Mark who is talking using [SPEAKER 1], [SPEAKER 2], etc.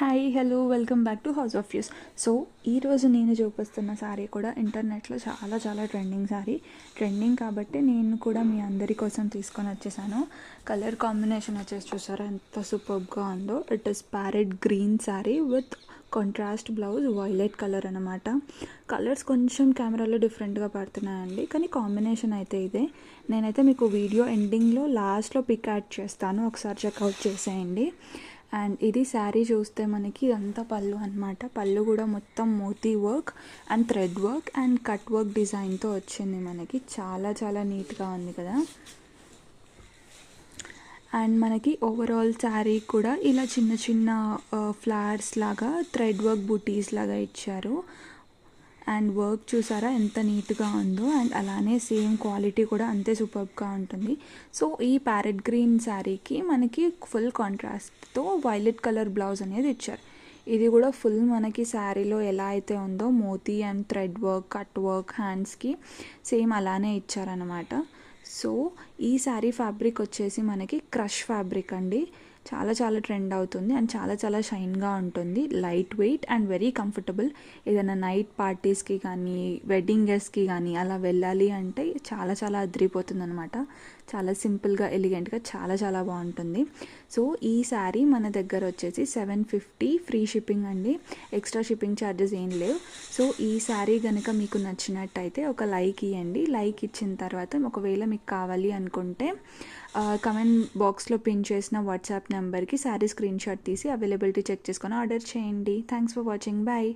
[SPEAKER 1] Hi hello welcome back to house of views. So ఈరోజు నేను చూపిస్తున్న శారీ కూడా ఇంటర్నెట్లో చాలా ట్రెండింగ్ కాబట్టి నేను కూడా మీ అందరి కోసం తీసుకొని వచ్చేసాను. కలర్ కాంబినేషన్ వచ్చేసి చూసారా ఎంత సూపర్గా ఉందో. It is parrot green sari with contrast blouse violet colour అనమాట. కలర్స్ కొంచెం కెమెరాలో డిఫరెంట్గా పడుతున్నాయండి, కానీ కాంబినేషన్ అయితే ఇదే. నేనైతే మీకు వీడియో ఎండింగ్లో లాస్ట్లో పిక్ యాడ్ చేస్తాను, ఒకసారి చెక్అవుట్ చేసేయండి. అండ్ ఇది శారీ చూస్తే మనకి ఇదంతా పళ్ళు అనమాట. పళ్ళు కూడా మొత్తం మోతీ work and thread work and cut work డిజైన్తో వచ్చింది మనకి. చాలా నీట్గా ఉంది కదా. అండ్ మనకి ఓవరాల్ శారీ కూడా ఇలా చిన్న ఫ్లవర్స్ లాగా థ్రెడ్ వర్క్ బూటీస్ లాగా ఇచ్చారు. అండ్ వర్క్ చూసారా ఎంత నీట్గా ఉందో. అండ్ అలానే సేమ్ క్వాలిటీ కూడా అంతే సూపర్గా ఉంటుంది. సో ఈ ప్యారెట్ గ్రీన్ శారీకి మనకి ఫుల్ కాంట్రాస్ట్తో వైలెట్ కలర్ బ్లౌజ్ అనేది ఇచ్చారు. ఇది కూడా ఫుల్ మనకి శారీలో ఎలా అయితే ఉందో మోతీ and thread work cut work హ్యాండ్స్కి సేమ్ అలానే ఇచ్చారనమాట. సో ఈ శారీ ఫ్యాబ్రిక్ వచ్చేసి మనకి క్రష్ ఫ్యాబ్రిక్ అండి. చాలా ట్రెండ్ అవుతుంది అండ్ చాలా షైన్గా ఉంటుంది. Light weight and very comfortable. ఏదైనా నైట్ పార్టీస్కి కానీ వెడ్డింగ్ గెస్ట్కి కానీ అలా వెళ్ళాలి అంటే చాలా అదిరిపోతుంది అనమాట. చాలా సింపుల్గా ఎలిగెంట్గా చాలా బాగుంటుంది. సో ఈ శారీ మన దగ్గర వచ్చేసి 750 ఫ్రీ షిప్పింగ్ అండి. ఎక్స్ట్రా షిప్పింగ్ ఛార్జెస్ ఏం లేవు. సో ఈ శారీ కనుక మీకు నచ్చినట్టయితే ఒక లైక్ ఇవ్వండి. లైక్ ఇచ్చిన తర్వాత ఒకవేళ మీకు కావాలి అనుకుంటే కమెంట్ బాక్స్లో పిన్ చేసిన వాట్సాప్ నెంబర్కి శారీ స్క్రీన్ షాట్ తీసి అవైలబిలిటీ చెక్ చేసుకొని ఆర్డర్ చేయండి. Thanks for watching. బాయ్.